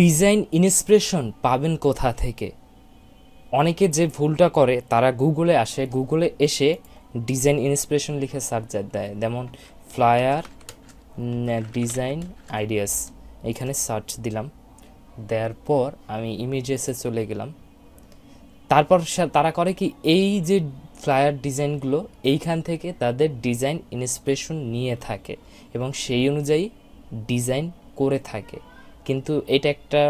Design inspiration পাবেন কোথা থেকে? অনেকে যে ভুলটা করে তারা গুগলে আসে, গুগলে এসে ডিজাইন ইন্সপিরেশন লিখে সার্চ দেয়, যেমন ফ্লায়ার ডিজাইন আইডিয়াস, এইখানে সার্চ দিলাম, দেওয়ার পর আমি ইমেজেসে চলে গেলাম। তারপর তারা করে কি, এই যে ফ্লায়ার ডিজাইনগুলো এইখান থেকে তাদের ডিজাইন ইন্সপিরেশন নিয়ে থাকে এবং সেই অনুযায়ী ডিজাইন করে থাকে। কিন্তু এটা একটা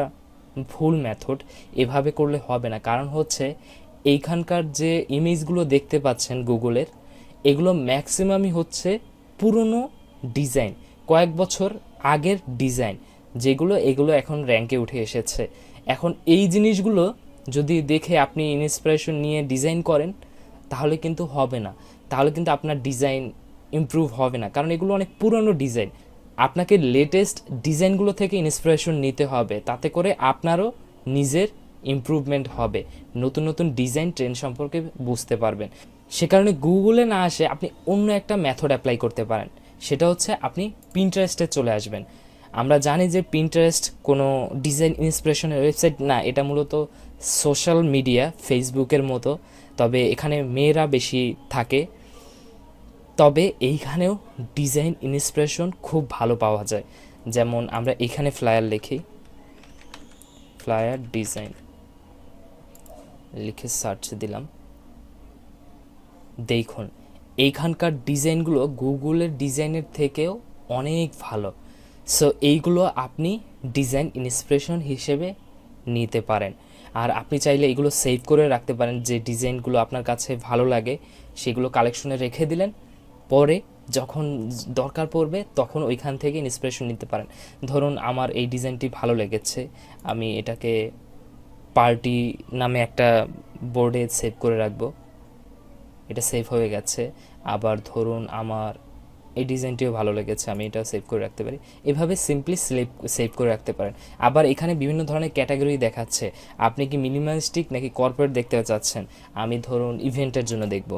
ভুল মেথড, এভাবে করলে হবে না। কারণ হচ্ছে এইখানকার যে ইমেজগুলো দেখতে পাচ্ছেন গুগলের, এগুলো ম্যাক্সিমামই হচ্ছে পুরনো ডিজাইন, কয়েক বছর আগের ডিজাইন, যেগুলো এগুলো এখন র্যাঙ্কে উঠে এসেছে। এখন এই জিনিসগুলো যদি দেখে আপনি ইন্সপিরেশন নিয়ে ডিজাইন করেন তাহলে কিন্তু হবে না, তাহলে কিন্তু আপনার ডিজাইন ইমপ্রুভ হবে না, কারণ এগুলো অনেক পুরনো ডিজাইন। আপনাকে লেটেস্ট ডিজাইনগুলো থেকে ইন্সপিরেশন নিতে হবে, তাতে করে আপনারও নিজের ইমপ্রুভমেন্ট হবে, নতুন নতুন ডিজাইন ট্রেন্ড সম্পর্কে বুঝতে পারবেন। সে কারণে গুগলে না আসে আপনি অন্য একটা মেথড অ্যাপ্লাই করতে পারেন, সেটা হচ্ছে আপনি পিন্টারেস্টে চলে আসবেন। আমরা জানি যে পিন্টারেস্ট কোনো ডিজাইন ইন্সপিরেশনের ওয়েবসাইট না, এটা মূলত সোশ্যাল মিডিয়া, ফেসবুকের মতো, তবে এখানে মেয়েরা বেশি থাকে। তবে এইখানেও ডিজাইন ইন্সপিরেশন খুব ভালো পাওয়া যায়। যেমন আমরা এখানে ফ্লায়ার লিখি, ফ্লায়ার ডিজাইন লিখে সার্চ দিলাম, দেখুন এইখানকার ডিজাইনগুলো গুগলের ডিজাইনের থেকেও অনেক ভালো। সো এইগুলো আপনি ডিজাইন ইন্সপিরেশন হিসেবে নিতে পারেন। আর আপনি চাইলে এগুলো সেভ করে রাখতে পারেন, যে ডিজাইনগুলো আপনার কাছে ভালো লাগে সেগুলো কালেকশনে রেখে দিলেন, পরে যখন দরকার পড়বে তখন ওইখান থেকে ইন্সপিরেশন নিতে পারেন। ধরুন আমার এই ডিজাইনটি ভালো লেগেছে, আমি এটাকে পার্টি নামে একটা বোর্ডে সেভ করে রাখবো, এটা সেভ হয়ে গেছে। আবার ধরুন আমার এই ডিজাইনটিও ভালো লেগেছে, আমি এটা সেভ করে রাখতে পারি। এভাবে সিম্পলি সেভ করে রাখতে পারেন। আবার এখানে বিভিন্ন ধরনের ক্যাটাগরি দেখাচ্ছে, আপনি কি মিনিমালিস্টিক নাকি কর্পোরেট দেখতে চাচ্ছেন। আমি ধরুন ইভেন্টের জন্য দেখব,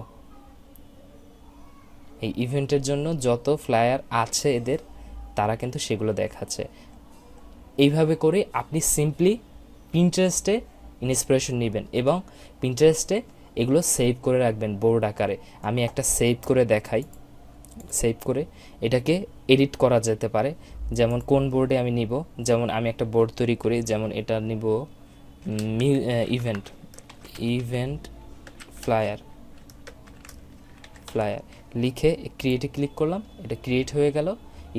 এই ইভেন্টের জন্য যত ফ্লায়ার আছে এদের, তারা কিন্তু সেগুলো দেখাচ্ছে। এইভাবে করে আপনি সিম্পলি পিন্টারেস্টে ইন্সপিরেশন নেবেন এবং পিন্টারেস্টে এগুলো সেভ করে রাখবেন বোর্ড আকারে। আমি একটা সেভ করে দেখাই, সেভ করে এটাকে এডিট করা যেতে পারে, যেমন কোন বোর্ডে আমি নিব। যেমন আমি একটা বোর্ড তৈরি করি, যেমন এটা নিব ইভেন্ট ইভেন্ট ফ্লায়ার ফ্লায়ার লিখে ক্রিয়েটে ক্লিক করলাম, এটা ক্রিয়েট হয়ে গেল,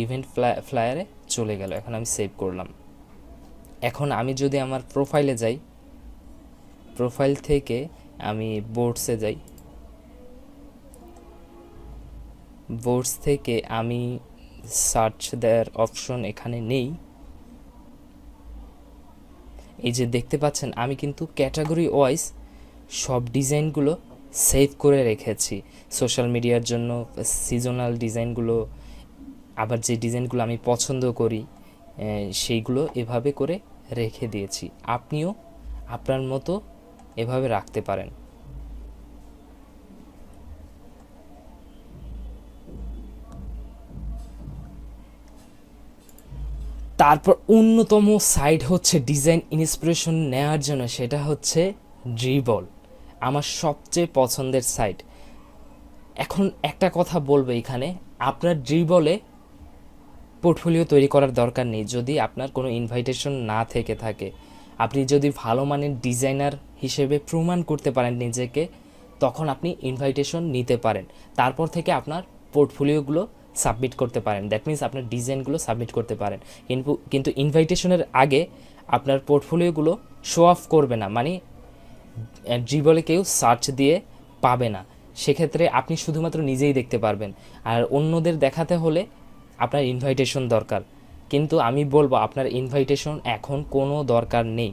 ইভেন্ট ফ্লায়ারে চলে গেল। এখন আমি সেভ করলাম। এখন আমি যদি আমার প্রোফাইলে যাই, প্রোফাইল থেকে আমি বোর্ডসে যাই, বোর্ডস থেকে আমি সার্চ দেওয়ার অপশন এখানে নেই। এই যে দেখতে পাচ্ছেন আমি কিন্তু ক্যাটাগরি ওয়াইজ সব ডিজাইনগুলো সেভ করে রেখেছি সোশ্যাল মিডিয়ার জন্য, সিজনাল ডিজাইনগুলো, আবার যে ডিজাইনগুলো আমি পছন্দ করি সেইগুলো এভাবে করে রেখে দিয়েছি। আপনিও আপনার মতো এভাবে রাখতে পারেন। তারপর অন্যতম সাইট হচ্ছে ডিজাইন ইন্সপিরেশন নেওয়ার জন্য, সেটা হচ্ছে ড্রিবল, আমার সবচেয়ে পছন্দের সাইট। এখন একটা কথা বলবো এখানে, আপনার ড্রিবলে পোর্টফোলিও তৈরি করার দরকার নেই যদি আপনার কোনো ইনভাইটেশন না থেকে থাকে। আপনি যদি ভালো মানের ডিজাইনার হিসেবে প্রমাণ করতে পারেন নিজেকে, তখন আপনি ইনভাইটেশন নিতে পারেন, তারপর থেকে আপনার পোর্টফোলিওগুলো সাবমিট করতে পারেন। দ্যাট মিন্স আপনার ডিজাইনগুলো সাবমিট করতে পারেন, কিন্তু ইনভাইটেশনের আগে আপনার পোর্টফোলিওগুলো শো অফ করবে না, মানে ড্রিবলে কেউ সার্চ দিয়ে পাবে না। সেক্ষেত্রে আপনি শুধুমাত্র নিজেই দেখতে পারবেন, আর অন্যদের দেখাতে হলে আপনার ইনভাইটেশন দরকার। কিন্তু আমি বলবো আপনার ইনভাইটেশন এখন কোনো দরকার নেই।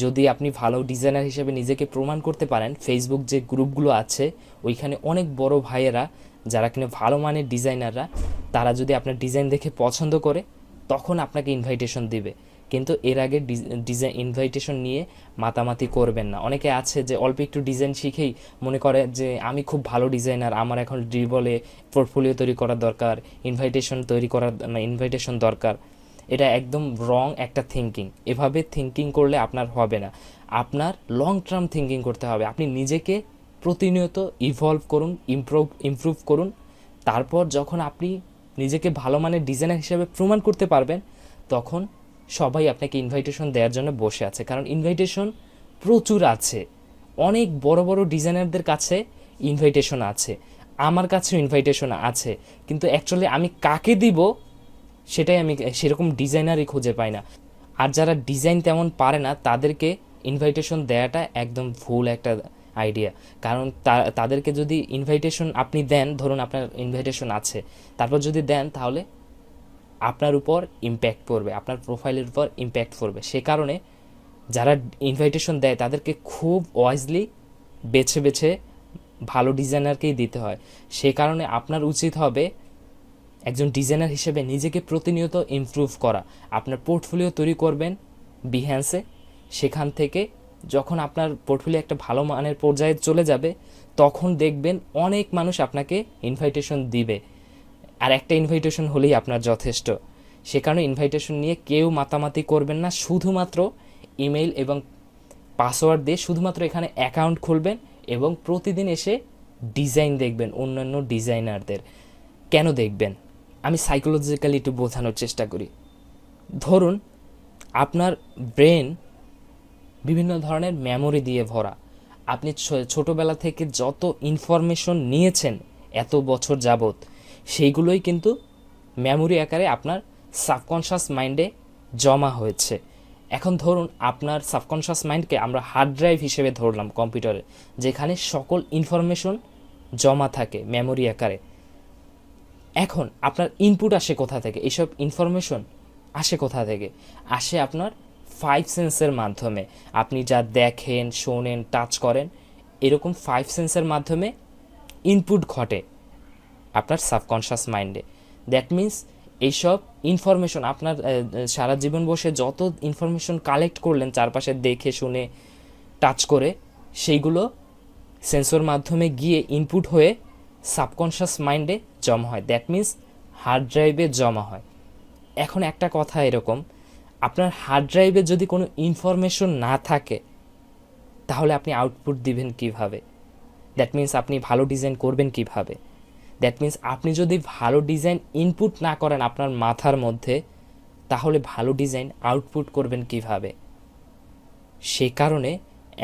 যদি আপনি ভালো ডিজাইনার হিসেবে নিজেকে প্রমাণ করতে পারেন, ফেসবুক যে গ্রুপগুলো আছে ওইখানে অনেক বড় ভাইয়েরা যারা কিনা ভালো মানের ডিজাইনাররা, তারা যদি আপনার ডিজাইন দেখে পছন্দ করে তখন আপনাকে ইনভাইটেশন দিবে। কিন্তু এর আগে ডিজাইন ইনভাইটেশন নিয়ে মাতামাতি করবেন না। অনেকে আছে যে অল্প একটু ডিজাইন শিখেই মনে করে যে আমি খুব ভালো ডিজাইনার, আমার এখন ড্রিবলে পোর্টফোলিও তৈরি করার দরকার, ইনভাইটেশন তৈরি করার ইনভাইটেশন দরকার। এটা একদম রং একটা থিঙ্কিং। এভাবে থিঙ্কিং করলে আপনার হবে না, আপনার লং টার্ম থিঙ্কিং করতে হবে। আপনি নিজেকে প্রতিনিয়ত ইভলভ করুন, ইমপ্রুভ করুন। তারপর যখন আপনি নিজেকে ভালো মানের ডিজাইনার হিসেবে প্রমাণ করতে পারবেন, তখন সবাই আপনাকে ইনভাইটেশন দেওয়ার জন্য বসে আছে। কারণ ইনভাইটেশন প্রচুর আছে, অনেক বড় বড় ডিজাইনারদের কাছে ইনভাইটেশন আছে, আমার কাছেও ইনভাইটেশন আছে, কিন্তু অ্যাকচুয়ালি আমি কাকে দিব সেটাই আমি সেরকম ডিজাইনারই খুঁজে পাই না। আর যারা ডিজাইন তেমন পারে না তাদেরকে ইনভাইটেশন দেওয়াটা একদম ভুল একটা আইডিয়া। কারণ তাদেরকে যদি ইনভাইটেশন আপনি দেন, ধরুন আপনার ইনভাইটেশন আছে, তারপর যদি দেন, তাহলে আপনার উপর ইম্প্যাক্ট পড়বে, আপনার প্রোফাইলের উপর ইম্প্যাক্ট পড়বে। সে কারণে যারা ইনভাইটেশন দেয় তাদেরকে খুব ওয়াইজলি বেছে বেছে ভালো ডিজাইনারকেই দিতে হয়। সে কারণে আপনার উচিত হবে একজন ডিজাইনার হিসেবে নিজেকে প্রতিনিয়ত ইমপ্রুভ করা। আপনার পোর্টফোলিও তৈরি করবেন বিহ্যান্সে, সেখান থেকে যখন আপনার পোর্টফোলিও একটা ভালো মানের পর্যায়ে চলে যাবে, তখন দেখবেন অনেক মানুষ আপনাকে ইনভাইটেশন দিবে, আর একটা ইনভাইটেশন হলেই আপনার যথেষ্ট। সে কারণে ইনভাইটেশন নিয়ে কেউ মাতামাতি করবেন না, শুধুমাত্র ইমেইল এবং পাসওয়ার্ড দিয়ে শুধুমাত্র এখানে অ্যাকাউন্ট খুলবেন এবং প্রতিদিন এসে ডিজাইন দেখবেন অন্যান্য ডিজাইনারদের। কেন দেখবেন? আমি সাইকোলজিক্যালি একটু বোঝানোর চেষ্টা করি। ধরুন আপনার ব্রেন বিভিন্ন ধরনের মেমোরি দিয়ে ভরা। আপনি ছোটোবেলা থেকে যত ইনফরমেশন নিয়েছেন এত বছর যাবত, সেইগুলোই কিন্তু মেমোরি আকারে আপনার সাবকনশাস মাইন্ডে জমা হয়েছে। এখন ধরুন আপনার সাবকনশাস মাইন্ডকে আমরা হার্ড ড্রাইভ হিসেবে ধরলাম কম্পিউটারে, যেখানে সকল ইনফরমেশন জমা থাকে মেমোরি আকারে। এখন আপনার ইনপুট আসে কোথা থেকে? এইসব ইনফরমেশন আসে কোথা থেকে? আসে আপনার 5 সেন্সের মাধ্যমে। আপনি যা দেখেন, শোনেন, টাচ করেন, এরকম 5 সেন্সের মাধ্যমে ইনপুট ঘটে আপনার সাবকনশাস মাইন্ডে। দ্যাট মিন্স এইসব ইনফরমেশন আপনার সারা জীবন বসে যত ইনফরমেশন কালেক্ট করলেন চারপাশে দেখে শুনে টাচ করে, সেইগুলো সেন্সর মাধ্যমে গিয়ে ইনপুট হয়ে সাবকনশাস মাইন্ডে জমা হয়। দ্যাট মিন্স হার্ড ড্রাইভে জমা হয়। এখন একটা কথা এরকম, আপনার হার্ড ড্রাইভে যদি কোনো ইনফরমেশন না থাকে, তাহলে আপনি আউটপুট দিবেন কিভাবে? দ্যাট মিন্স আপনি ভালো ডিজাইন করবেন কিভাবে? দ্যাট মিন্স আপনি যদি ভালো ডিজাইন ইনপুট না করেন আপনার মাথার মধ্যে, তাহলে ভালো ডিজাইন আউটপুট করবেন কিভাবে? সে কারণে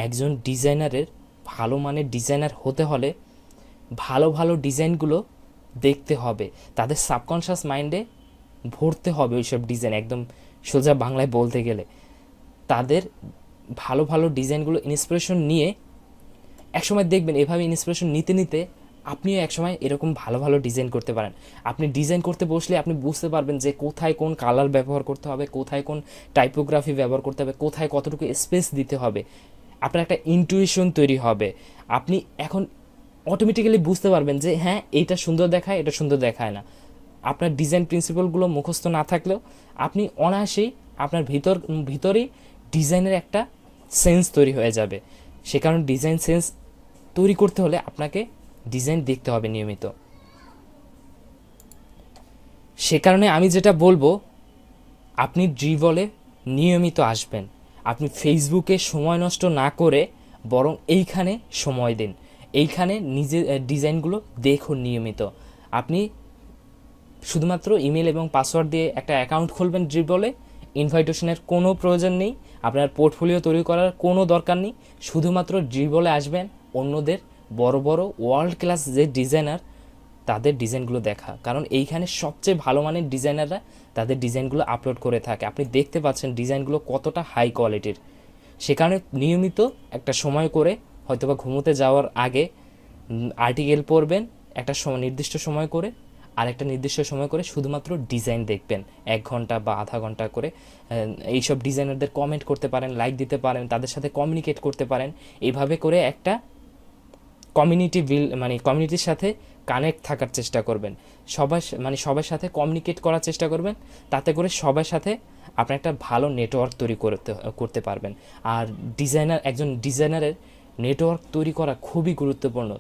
একজন ডিজাইনারের ভালো মানের ডিজাইনার হতে হলে ভালো ভালো ডিজাইনগুলো দেখতে হবে, তাদের সাবকনশাস মাইন্ডে ভরতে হবে ওইসব ডিজাইন। একদম সোজা বাংলায় বলতে গেলে তাদের ভালো ভালো ডিজাইনগুলো ইন্সপিরেশন নিয়ে একসময় দেখবেন, এভাবে ইন্সপিরেশন নিতে নিতে আপনিও একসময় এরকম ভালো ভালো ডিজাইন করতে পারেন। আপনি ডিজাইন করতে বসলে আপনি বুঝতে পারবেন যে কোথায় কোন কালার ব্যবহার করতে হবে, কোথায় কোন টাইপোগ্রাফি ব্যবহার করতে হবে, কোথায় কতটুকু স্পেস দিতে হবে। আপনার একটা ইনটুইশন তৈরি হবে। আপনি এখন অটোমেটিক্যালি বুঝতে পারবেন যে হ্যাঁ, এইটা সুন্দর দেখায়, এটা সুন্দর দেখায় না। আপনার ডিজাইন প্রিন্সিপালগুলো মুখস্থ না থাকলেও আপনি অনায়াসেই আপনার ভিতরেই ডিজাইনের একটা সেন্স তৈরি হয়ে যাবে। সে কারণে ডিজাইন সেন্স তৈরি করতে হলে আপনাকে ডিজাইন দেখতে হবে নিয়মিত। সে কারণে আমি যেটা বলবো, আপনি ড্রিবলে নিয়মিত আসবেন। আপনি ফেসবুকে সময় নষ্ট না করে বরং এইখানে সময় দিন, এইখানে নিজের ডিজাইনগুলো দেখুন নিয়মিত। আপনি শুধুমাত্র ইমেল এবং পাসওয়ার্ড দিয়ে একটা অ্যাকাউন্ট খুলবেন ড্রিবলে, ইনভাইটেশনের কোনো প্রয়োজন নেই, আপনার পোর্টফোলিও তৈরি করার কোনো দরকার নেই। শুধুমাত্র ড্রিবলে আসবেন অন্যদের বড় বড় ওয়ার্ল্ড ক্লাস যে ডিজাইনার তাদের ডিজাইনগুলো দেখা, কারণ এইখানে সবচেয়ে ভালো মানের ডিজাইনাররা তাদের ডিজাইনগুলো আপলোড করে থাকে। আপনি দেখতে পাচ্ছেন ডিজাইনগুলো কতটা হাই কোয়ালিটির। সে কারণে নিয়মিত একটা সময় করে, হয়তোবা ঘুমোতে যাওয়ার আগে আর্টিকেল পড়বেন একটা নির্দিষ্ট সময় করে, আর একটা নির্দিষ্ট সময় করে শুধুমাত্র ডিজাইন দেখবেন 1 ঘন্টা বা আধা ঘন্টা করে। এইসব ডিজাইনারদের কমেন্ট করতে পারেন, লাইক দিতে পারেন, তাদের সাথে কমিউনিকেট করতে পারেন। এইভাবে করে একটা কমিউনিটির সাথে কানেক্ট থাকার চেষ্টা করবেন। সবার সাথে কমিউনিকেট করার চেষ্টা করবেন, তাতে করে সবার সাথে আপনি একটা ভালো নেটওয়ার্ক তৈরি করতে পারবেন। আর একজন ডিজাইনারের নেটওয়ার্ক তৈরি করা খুবই গুরুত্বপূর্ণ।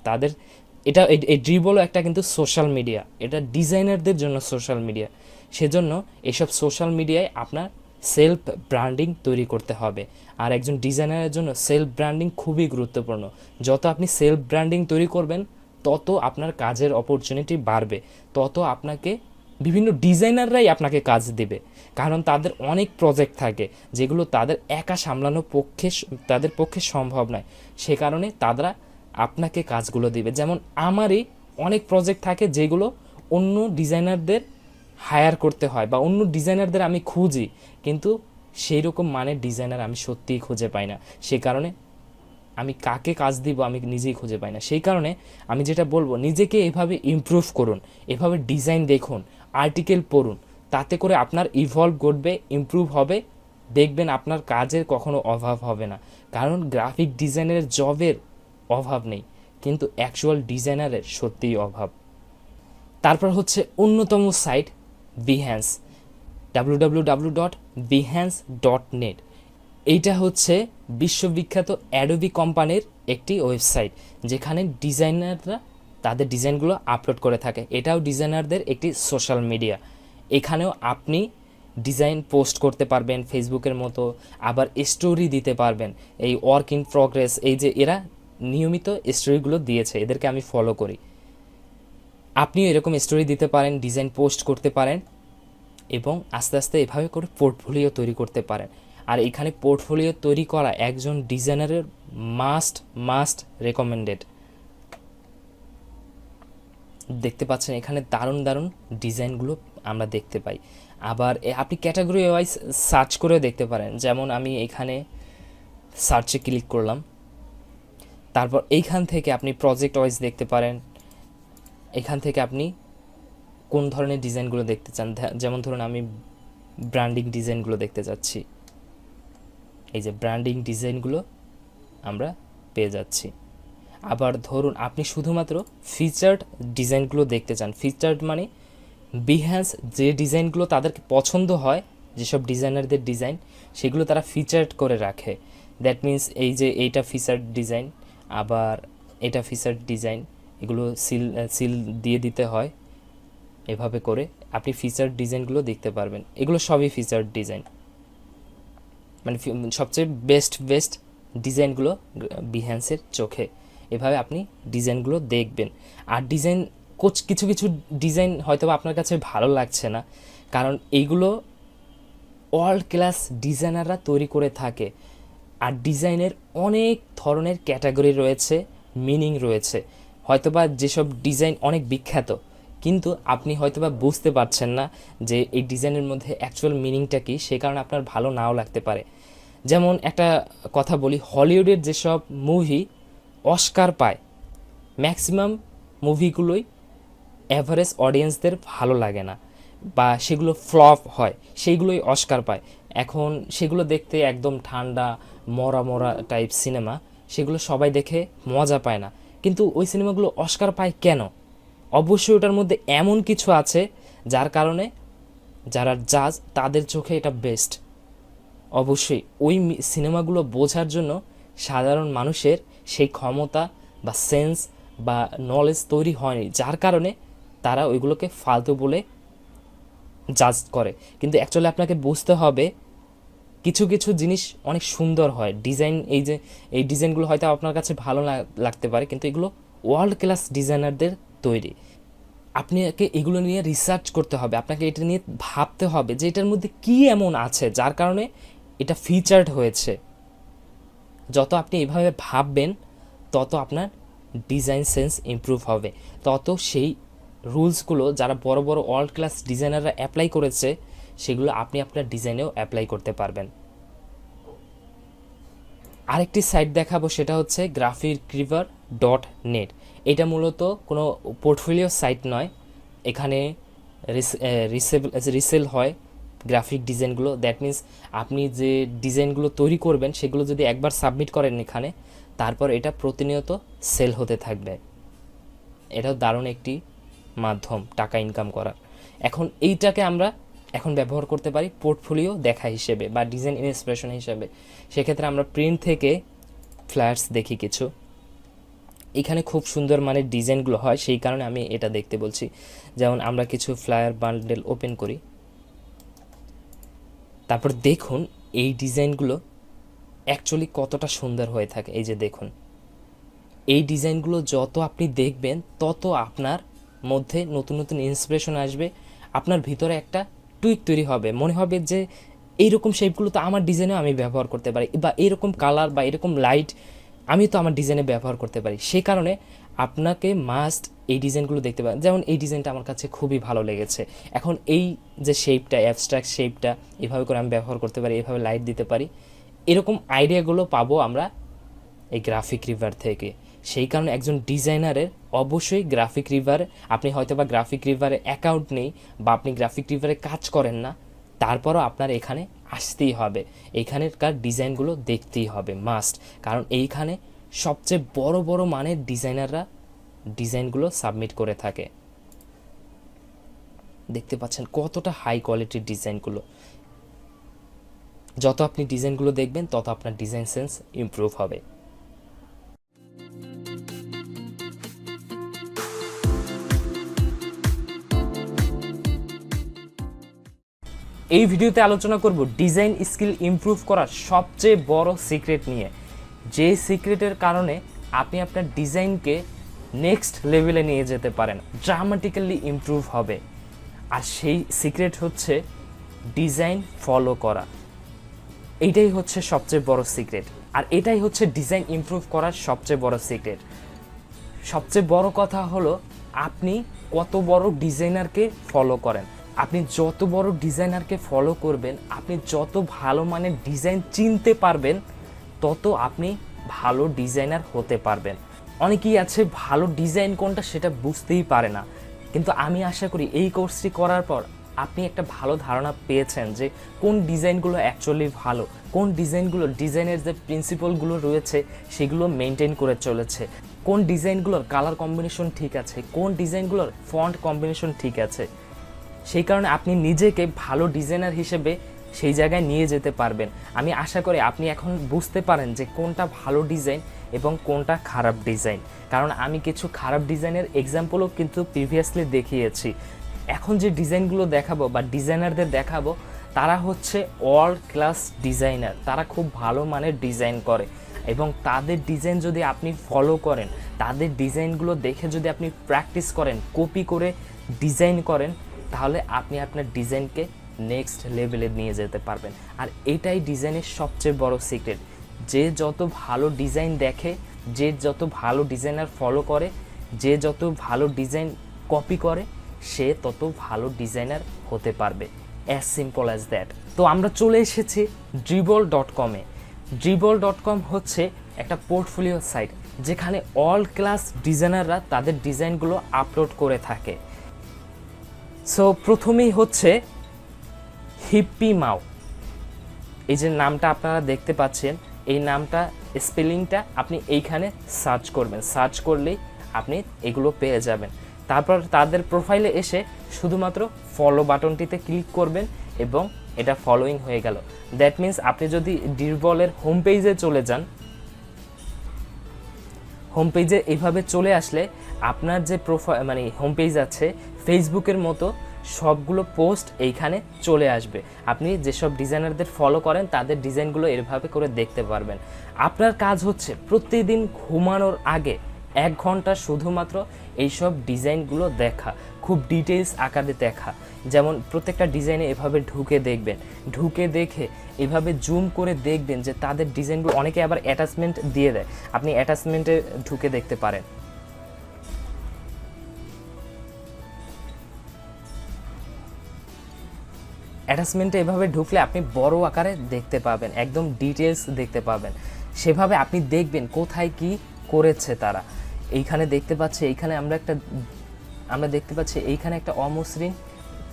এই ড্রিবলও একটা কিন্তু সোশ্যাল মিডিয়া, এটা ডিজাইনারদের জন্য সোশ্যাল মিডিয়া। সেজন্য এসব সোশ্যাল মিডিয়ায় আপনার সেলফ ব্র্যান্ডিং তৈরি করতে হবে। আর একজন ডিজাইনারের জন্য সেলফ ব্র্যান্ডিং খুবই গুরুত্বপূর্ণ। যত আপনি সেলফ ব্র্যান্ডিং তৈরি করবেন তত আপনার কাজের অপরচুনিটি বাড়বে, তত আপনাকে বিভিন্ন ডিজাইনাররাই আপনাকে কাজ দেবে, কারণ তাদের অনেক প্রজেক্ট থাকে যেগুলো তাদের একা সামলানো তাদের পক্ষে সম্ভব নয়। সে কারণে তারা আপনাকে কাজগুলো দিবে। যেমন আমারই অনেক প্রজেক্ট থাকে যেগুলো অন্য ডিজাইনারদের হায়ার করতে হয় বা অন্য ডিজাইনারদের আমি খুঁজি, কিন্তু সেই রকম মানের ডিজাইনার আমি সত্যিই খুঁজে পাই না। সে কারণে আমি কাকে কাজ দিব আমি নিজেই খুঁজে পাই না। সেই কারণে আমি যেটা বলবো, নিজেকে এভাবে ইমপ্রুভ করুন, এভাবে ডিজাইন দেখুন, আর্টিকেল পড়ুন, তাতে করে আপনার ইভলভ ঘটবে, ইমপ্রুভ হবে, দেখবেন আপনার কাজের কখনো অভাব হবে না। কারণ গ্রাফিক ডিজাইনের জবের অভাব নেই, কিন্তু অ্যাকচুয়াল ডিজাইনারের সত্যিই অভাব। তারপর হচ্ছে অন্যতম সাইট বিহ্যান্স, www.behance.net। এইটা হচ্ছে বিশ্ববিখ্যাত অ্যাডোবি কোম্পানির একটি ওয়েবসাইট, যেখানে ডিজাইনাররা তাদের ডিজাইনগুলো আপলোড করে থাকে। এটাও ডিজাইনারদের একটি সোশ্যাল মিডিয়া। এখানেও আপনি ডিজাইন পোস্ট করতে পারবেন ফেসবুকের মতো, আবার স্টোরি দিতে পারবেন। এই ওয়ার্ক ইন প্রগ্রেস, এই যে এরা নিয়মিত স্টোরিগুলো দিয়েছে, এদেরকে আমি ফলো করি। আপনিও এরকম স্টোরি দিতে পারেন, ডিজাইন পোস্ট করতে পারেন এবং আস্তে আস্তে এভাবে করে পোর্টফোলিও তৈরি করতে পারেন। আর এখানে পোর্টফোলিও তৈরি করা একজন ডিজাইনারের মাস্ট রেকমেন্ডেড। দেখতে পাচ্ছেন এখানে দারুণ দারুণ ডিজাইনগুলো আমরা দেখতে পাই। আবার আপনি ক্যাটাগরি ওয়াইজ সার্চ করেও দেখতে পারেন। যেমন আমি এখানে সার্চে ক্লিক করলাম, তারপর এইখান থেকে আপনি প্রজেক্ট ওয়াইজ দেখতে পারেন। এখান থেকে আপনি কোন ধরনের ডিজাইনগুলো দেখতে চান, যেমন ধরুন আমি ব্র্যান্ডিং ডিজাইনগুলো দেখতে চাচ্ছি, এই যে ব্র্যান্ডিং ডিজাইনগুলো আমরা পেয়ে যাচ্ছি। আবার ধরুন আপনি শুধুমাত্র ফিচার্ড ডিজাইনগুলো দেখতে চান। ফিচার্ড মানে বিহ্যান্স যে ডিজাইনগুলো তাদেরকে পছন্দ হয়, যেসব ডিজাইনারদের ডিজাইন, সেগুলো তারা ফিচার্ড করে রাখে। দ্যাট মিন্স এই যে এইটা ফিচার্ড ডিজাইন, আবার এটা ফিচার্ড ডিজাইন, এগুলো সিল দিয়ে দিতে হয়। এভাবে করে আপনি ফিচার্ড ডিজাইনগুলো দেখতে পারবেন। এগুলো সবই ফিচার্ড ডিজাইন, মানে সবচেয়ে বেস্ট ডিজাইনগুলো বিহ্যান্সের চোখে। এভাবে আপনি ডিজাইনগুলো দেখবেন। আর ডিজাইন কিছু ডিজাইন হয়তো আপনার কাছে ভালো লাগছে না, কারণ এইগুলো ওয়ার্ল্ড ক্লাস ডিজাইনাররা তৈরি করে থাকে। আর ডিজাইনের অনেক ধরনের ক্যাটাগরি রয়েছে, মিনিং রয়েছে। হয়তোবা যেসব ডিজাইন অনেক বিখ্যাত, কিন্তু আপনি হয়তোবা বুঝতে পারছেন না যে এই ডিজাইনের মধ্যে অ্যাকচুয়াল মিনিংটা কী, সে কারণে আপনার ভালো নাও লাগতে পারে। যেমন একটা কথা বলি, হলিউডের যেসব মুভি অস্কার পায়, ম্যাক্সিমাম মুভিগুলোই অ্যাভারেজ অডিয়েন্সদের ভালো লাগে না, বা সেগুলো ফ্লপ হয়, সেইগুলোই অস্কার পায়। এখন সেগুলো দেখতে একদম ঠান্ডা মরা টাইপ সিনেমা, সেগুলো সবাই দেখে মজা পায় না। কিন্তু ওই সিনেমাগুলো অস্কার পায় কেন? অবশ্যই ওটার মধ্যে এমন কিছু আছে যার কারণে যারা জাজ তাদের চোখে এটা বেস্ট। অবশ্যই ওই সিনেমাগুলো বোঝার জন্য সাধারণ মানুষের সেই ক্ষমতা বা সেন্স বা নলেজ তৈরি হয়নি, যার কারণে তারা ওইগুলোকে ফালতু বলে জাজ করে। কিন্তু অ্যাকচুয়ালি আপনাকে বুঝতে হবে কিছু জিনিস অনেক সুন্দর হয়। ডিজাইন, এই যে এই ডিজাইনগুলো হয়তো আপনার কাছে ভালো লাগতে পারে, কিন্তু এগুলো ওয়ার্ল্ড ক্লাস ডিজাইনারদের তৈরি। আপনাকে এগুলো নিয়ে রিসার্চ করতে হবে, আপনাকে এটা নিয়ে ভাবতে হবে যে এটার মধ্যে কী এমন আছে যার কারণে এটা ফিচার্ড হয়েছে। যত আপনি এভাবে ভাববেন তত আপনার ডিজাইন সেন্স ইমপ্রুভ হবে, তত সেই রুলসগুলো যারা বড় ওয়ার্ল্ড ক্লাস ডিজাইনাররা অ্যাপ্লাই করেছে সেগুলো আপনি আপনার ডিজাইনেও অ্যাপ্লাই করতে পারবেন। আরেকটি সাইট দেখাবো, সেটা হচ্ছে graphicriver.net। এটা মূলত কোনো পোর্টফোলিও সাইট নয়, এখানে রিসেল হয় গ্রাফিক ডিজাইনগুলো। দ্যাট মিন্স আপনি যে ডিজাইনগুলো তৈরি করবেন সেগুলো যদি একবার সাবমিট করেন এখানে, তারপর এটা প্রতিনিয়ত সেল হতে থাকবে। এটাও দারুণ একটি মাধ্যম টাকা ইনকাম করার। এখন এইটাকে আমরা এখন ব্যবহার করতে পারি পোর্টফোলিও দেখা হিসেবে বা ডিজাইন ইন্সপিরেশন হিসেবে। সেক্ষেত্রে আমরা প্রিন্ট থেকে ফ্ল্যাটস দেখি কিছু, এখানে খুব সুন্দর মানের ডিজাইনগুলো হয়, সেই কারণে আমি এটা দেখতে বলছি। যেমন আমরা কিছু ফ্লায়ার বান্ডেল ওপেন করি, তারপর দেখুন এই ডিজাইনগুলো অ্যাকচুয়ালি কতটা সুন্দর হয়ে থাকে। এই যে দেখুন, এই ডিজাইনগুলো যত আপনি দেখবেন তত আপনার মধ্যে নতুন নতুন ইন্সপিরেশন আসবে, আপনার ভিতরে একটা টুইক তৈরি হবে, মনে হবে যে এইরকম শেপগুলো তো আমার ডিজাইনেও আমি ব্যবহার করতে পারি, বা এরকম কালার বা এরকম লাইট আমি তো আমার ডিজাইনে ব্যবহার করতে পারি। সেই কারণে আপনাকে মাস্ট এই ডিজাইনগুলো দেখতে পারেন। যেমন এই ডিজাইনটা আমার কাছে খুবই ভালো লেগেছে। এখন এই যে শেপটা, অ্যাবস্ট্রাক্ট শেপটা এভাবে করে আমি ব্যবহার করতে পারি, এভাবে লাইট দিতে পারি, এরকম আইডিয়াগুলো পাবো আমরা এই গ্রাফিক রিভার থেকে। সেই কারণে একজন ডিজাইনারের অবশ্যই গ্রাফিক রিভার, আপনি হয়তো বা গ্রাফিক রিভারে অ্যাকাউন্ট নেই বা আপনি গ্রাফিক রিভারে কাজ করেন না, তারপরও আপনার এখানে আসতেই হবে, এইখানেরকার ডিজাইনগুলো দেখতেই হবে মাস্ট। কারণ এইখানে সবচেয়ে বড় বড় মানের ডিজাইনাররা ডিজাইনগুলো সাবমিট করে থাকে। দেখতে পাচ্ছেন কতটা হাই কোয়ালিটির ডিজাইনগুলো। যত আপনি ডিজাইনগুলো দেখবেন তত আপনার ডিজাইন সেন্স ইমপ্রুভ হবে। এই ভিডিওতে আলোচনা করব ডিজাইন স্কিল ইমপ্রুভ করার সবচেয়ে বড় সিক্রেট নিয়ে, যে সিক্রেটের কারণে আপনি আপনার ডিজাইনকে নেক্সট লেভেলে নিয়ে যেতে পারেন, ড্রামাটিক্যালি ইমপ্রুভ হবে। আর সেই সিক্রেট হচ্ছে ডিজাইন ফলো করা। এইটাই হচ্ছে সবচেয়ে বড় সিক্রেট, আর এটাই হচ্ছে ডিজাইন ইমপ্রুভ করার সবচেয়ে বড় সিক্রেট। সবচেয়ে বড় কথা হলো আপনি কত বড় ডিজাইনারকে ফলো করেন। আপনি যত বড় ডিজাইনারকে ফলো করবেন, আপনি যত ভালো মানের ডিজাইন চিনতে পারবেন, তত আপনি ভালো ডিজাইনার হতে পারবেন। অনেকেই আছে ভালো ডিজাইন কোনটা সেটা বুঝতেই পারে না, কিন্তু আমি আশা করি এই কোর্সটি করার পর আপনি একটা ভালো ধারণা পেয়েছেন যে কোন ডিজাইনগুলো অ্যাকচুয়ালি ভালো, কোন ডিজাইনগুলো ডিজাইনের যে প্রিন্সিপালগুলো রয়েছে সেগুলো মেনটেন করে চলেছে, কোন ডিজাইনগুলোর কালার কম্বিনেশন ঠিক আছে, কোন ডিজাইনগুলোর ফন্ট কম্বিনেশন ঠিক আছে। সেই কারণে আপনি নিজেকে ভালো ডিজাইনার হিসেবে সেই জায়গায় নিয়ে যেতে পারবেন। আমি আশা করি আপনি এখন বুঝতে পারেন যে কোনটা ভালো ডিজাইন এবং কোনটা খারাপ ডিজাইন, কারণ আমি কিছু খারাপ ডিজাইনের এক্সাম্পলও কিন্তু প্রিভিয়াসলি দেখিয়েছি। এখন যে ডিজাইনগুলো দেখাবো বা ডিজাইনারদের দেখাবো, তারা হচ্ছে ওয়ার্ল্ড ক্লাস ডিজাইনার, তারা খুব ভালো মানের ডিজাইন করে, এবং তাদের ডিজাইন যদি আপনি ফলো করেন, তাদের ডিজাইনগুলো দেখে যদি আপনি প্র্যাকটিস করেন, কপি করে ডিজাইন করেন, তাহলে আপনি আপনার ডিজাইনকে নেক্সট লেভেলে নিয়ে যেতে পারবেন। আর এটাই ডিজাইনের সবচেয়ে বড় সিক্রেট। যে যত ভালো ডিজাইন দেখে, যে যত ভালো ডিজাইনার ফলো করে, যে যত ভালো ডিজাইন কপি করে, সে তত ভালো ডিজাইনার হতে পারবে। As simple as that. তো আমরা চলে এসেছি dribbble.com-এ। dribbble.com হচ্ছে একটা পোর্টফোলিও সাইট, যেখানে অল ক্লাস ডিজাইনাররা তাদের ডিজাইনগুলো আপলোড করে থাকে। সো প্রথমেই হচ্ছে হিপ্পি মাউ। এই যে নামটা আপনারা দেখতে পাচ্ছেন, এই নামটা স্পেলিংটা আপনি এইখানে সার্চ করবেন, সার্চ করলেই আপনি এগুলো পেয়ে যাবেন। তারপর তাদের প্রোফাইলে এসে শুধুমাত্র ফলো বাটনটিতে ক্লিক করবেন এবং এটা ফলোইং হয়ে গেল। দ্যাট মিন্স আপনি যদি ডিরবলের হোম পেজে চলে যান, হোম পেজে এইভাবে চলে আসলে আপনার যে প্রোফাইল মানে হোম পেজ আছে, ফেসবুকের মতো সবগুলো পোস্ট এইখানে চলে আসবে। আপনি যেসব ডিজাইনারদের ফলো করেন তাদের ডিজাইনগুলো এভাবে করে দেখতে পারবেন। আপনার কাজ হচ্ছে প্রতিদিন ঘুমানোর আগে 1 ঘন্টা শুধুমাত্র এইসব ডিজাইনগুলো দেখা, খুব ডিটেলস আকারে দেখা। যেমন প্রত্যেকটা ডিজাইনে এভাবে ঢুকে দেখবেন, ঢুকে দেখে এভাবে জুম করে দেখবেন যে তাদের ডিজাইনগুলো, অনেকে আবার অ্যাটাচমেন্ট দিয়ে দেয়, আপনি অ্যাটাচমেন্টে ঢুকে দেখতে পারেন। অ্যাটাচমেন্টে এভাবে ঢুকলে আপনি বড় আকারে দেখতে পাবেন, একদম ডিটেলস দেখতে পাবেন। সেভাবে আপনি দেখবেন কোথায় কি করেছে তারা। এইখানে দেখতে পাচ্ছি, এইখানে আমরা দেখতে পাচ্ছি এইখানে একটা অমসৃণ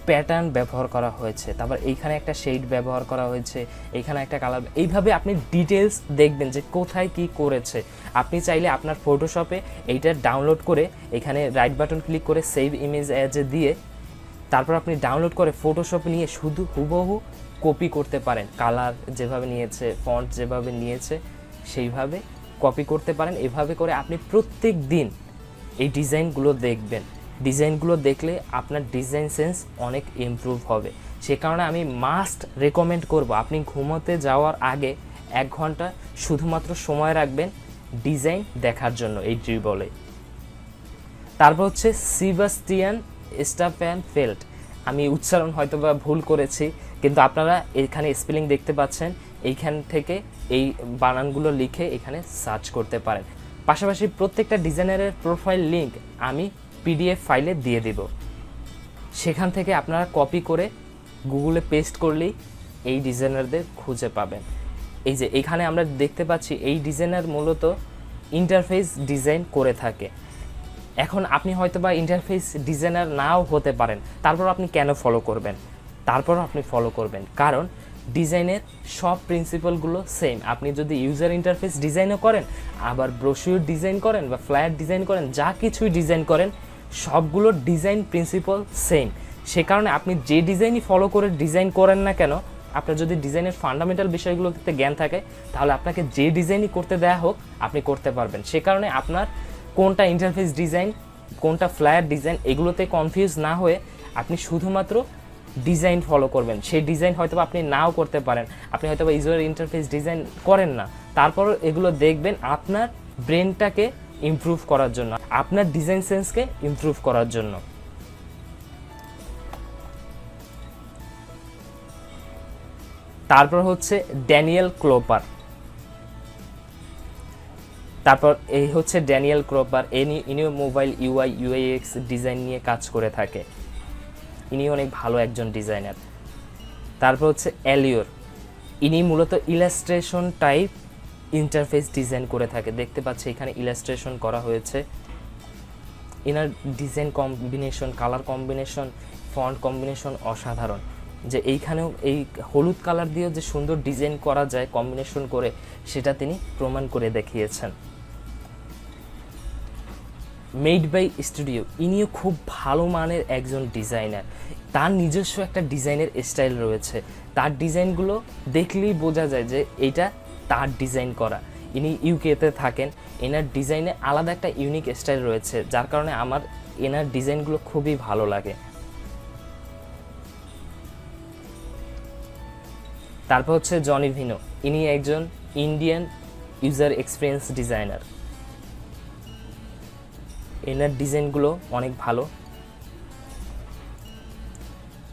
প্যাটার্ন ব্যবহার করা হয়েছে, তারপর এইখানে একটা শেড ব্যবহার করা হয়েছে, এইখানে একটা কালার। এইভাবে আপনি ডিটেলস দেখবেন যে কোথায় কি করেছে। আপনি চাইলে আপনার ফটোশপে এইটা ডাউনলোড করে এখানে রাইট বাটন ক্লিক করে সেভ ইমেজ অ্যাজে দিয়ে তারপর আপনি ডাউনলোড করে ফটোশপে নিয়ে শুধু হুবহু কপি করতে পারেন। কালার যেভাবে নিয়েছে, ফন্ট যেভাবে নিয়েছে সেইভাবে কপি করতে পারেন। এভাবে করে আপনি প্রত্যেক দিন এই ডিজাইনগুলো দেখবেন। ডিজাইনগুলো দেখলে আপনার ডিজাইন সেন্স অনেক ইমপ্রুভ হবে। সে কারণে আমি মাস্ট রেকমেন্ড করব আপনি ঘুমোতে যাওয়ার আগে 1 ঘন্টা শুধুমাত্র সময় রাখবেন ডিজাইন দেখার জন্য এই ড্রিবলে। তারপর হচ্ছে সেবাস্টিয়ান স্টাফেনফেল্ড, আমি উচ্চারণ হয়তো বা ভুল করেছি, কিন্তু আপনারা এখানে স্পেলিং দেখতে পাচ্ছেন, এইখান থেকে এই বানানগুলো লিখে এখানে সার্চ করতে পারেন। পাশাপাশি প্রত্যেকটা ডিজাইনারের প্রোফাইল লিঙ্ক আমি পিডিএফ ফাইলে দিয়ে দিব, সেখান থেকে আপনারা কপি করে গুগলে পেস্ট করলেই এই ডিজাইনারদের খুঁজে পাবেন। এই যে এখানে আমরা দেখতে পাচ্ছি এই ডিজাইনার মূলত ইন্টারফেস ডিজাইন করে থাকে। এখন আপনি হয়তো বা ইন্টারফেস ডিজাইনার নাও হতে পারেন, তারপর আপনি কেন ফলো করবেন? তারপর আপনি ফলো করবেন কারণ ডিজাইনের সব প্রিন্সিপালগুলো সেম। আপনি যদি ইউজার ইন্টারফেস ডিজাইনও করেন, আবার ব্রোশিওর ডিজাইন করেন বা ফ্ল্যাট ডিজাইন করেন, যা কিছুই ডিজাইন করেন সবগুলো ডিজাইন প্রিন্সিপাল সেম। সে কারণে আপনি যে ডিজাইনই ফলো করে ডিজাইন করেন না কেন, আপনার যদি ডিজাইনের ফান্ডামেন্টাল বিষয়গুলোতে জ্ঞান থাকে তাহলে আপনাকে যে ডিজাইনই করতে দেয়া হোক আপনি করতে পারবেন। সে কারণে আপনার কোনটা ইন্টারফেস ডিজাইন কোনটা ফ্ল্যাট ডিজাইন এগুলোতে কনফিউজ না হয়ে আপনি শুধুমাত্র ডিজাইন ফলো করবেন। সেই ডিজাইন হয়তো আপনি নাও করতে পারেন, আপনি হয়তো ইউজার ইন্টারফেস ডিজাইন করেন না, তারপর এগুলো দেখবেন আপনার ব্রেনটাকে ইমপ্রুভ করার জন্য, আপনার ডিজাইন সেন্সকে ইমপ্রুভ করার জন্য। তারপর হচ্ছে ড্যানিয়েল ক্লোপার। তারপর এই হচ্ছে ড্যানিয়েল ক্লোপার, ইনিও মোবাইল ইউআই ইউএক্স ডিজাইন নিয়ে কাজ করে থাকে, ইনি অনেক ভালো একজন ডিজাইনার। তারপর হচ্ছে এলিওর, ইনি মূলত ইলাস্ট্রেশন টাইপ ইন্টারফেস ডিজাইন করে থাকে। দেখতে পাচ্ছি এখানে ইলাস্ট্রেশন করা হয়েছে। Inner design combination, colour combination, font combination অসাধারণ। যে এইখানেও এই হলুদ কালার দিয়েও যে সুন্দর ডিজাইন করা যায় কম্বিনেশন করে, সেটা তিনি প্রমাণ করে দেখিয়েছেন। মেড বাই স্টুডিও, ইনিও খুব ভালো মানের একজন ডিজাইনার, তার নিজস্ব একটা ডিজাইনের স্টাইল রয়েছে, তার ডিজাইনগুলো দেখলেই বোঝা যায় যে এটা তার ডিজাইন করা। ইনি ইউকেতে থাকেন, এনার ডিজাইনে আলাদা একটা ইউনিক স্টাইল রয়েছে, যার কারণে আমার এনার ডিজাইনগুলো খুবই ভালো লাগে। তারপর হচ্ছে জনি ভিনো, ইনি একজন ইন্ডিয়ান ইউজার এক্সপিরিয়েন্স ডিজাইনার, এনার ডিজাইনগুলো অনেক ভালো।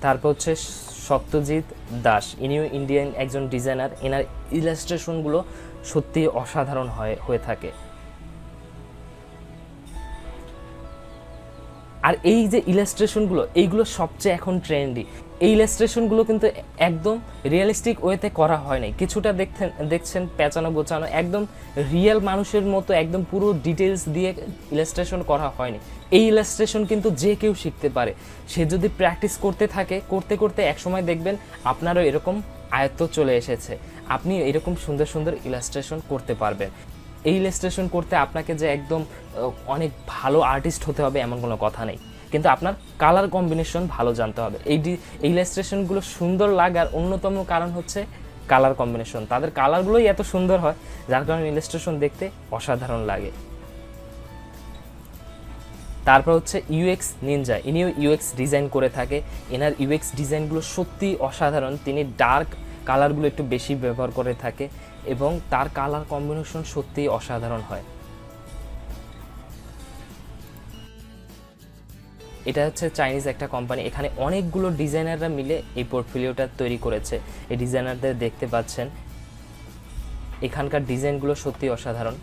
তারপর হচ্ছে সত্যজিৎ দাস, ইনিও ইন্ডিয়ান একজন ডিজাইনার, এনার ইলাস্ট্রেশনগুলো সত্যি অসাধারণ হয়ে থাকে। আর এই যে ইলাস্ট্রেশনগুলো এইগুলো সবচেয়ে এখন ট্রেন্ডি। এই ইলাস্ট্রেশনগুলো কিন্তু একদম রিয়েলিস্টিক ওয়েতে করা হয় নাই, কিছুটা দেখছেন পেঁচানো গোছানো, একদম রিয়েল মানুষের মতো একদম পুরো ডিটেলস দিয়ে ইলাস্ট্রেশন করা হয়নি। এই ইলাস্ট্রেশন কিন্তু যে কেউ শিখতে পারে, সে যদি প্র্যাকটিস করতে থাকে, করতে করতে একসময় দেখবেন আপনারও এরকম আয়ত্ত চলে এসেছে, আপনি এরকম সুন্দর সুন্দর ইলাস্ট্রেশন করতে পারবেন। এই ইলাস্ট্রেশন করতে আপনাকে যে একদম অনেক ভালো আর্টিস্ট হতে হবে এমন কোনো কথা নেই, কিন্তু আপনার কালার কম্বিনেশন ভালো জানতে হবে। এই ইলাস্ট্রেশনগুলো সুন্দর লাগার অন্যতম কারণ হচ্ছে কালার কম্বিনেশন, তাদের কালারগুলোই এত সুন্দর হয় যার কারণে ইলাস্ট্রেশন দেখতে অসাধারণ লাগে। তারপর হচ্ছে ইউএক্স নিনজা, ইনিও ইউএক্স ডিজাইন করে থাকে, এনার ইউএক্স ডিজাইনগুলো সত্যি অসাধারণ। তিনি ডার্ক কালারগুলো একটু বেশি ব্যবহার করে থাকে এবং তার কালার কম্বিনেশন সত্যিই অসাধারণ হয়। এটা হচ্ছে চাইনিজ একটা কোম্পানি, এখানে অনেকগুলো ডিজাইনাররা মিলে এই পোর্টফোলিওটা তৈরি করেছে। এই ডিজাইনারদের দেখতে পাচ্ছেন, এখানকার ডিজাইনগুলো সত্যি অসাধারণ।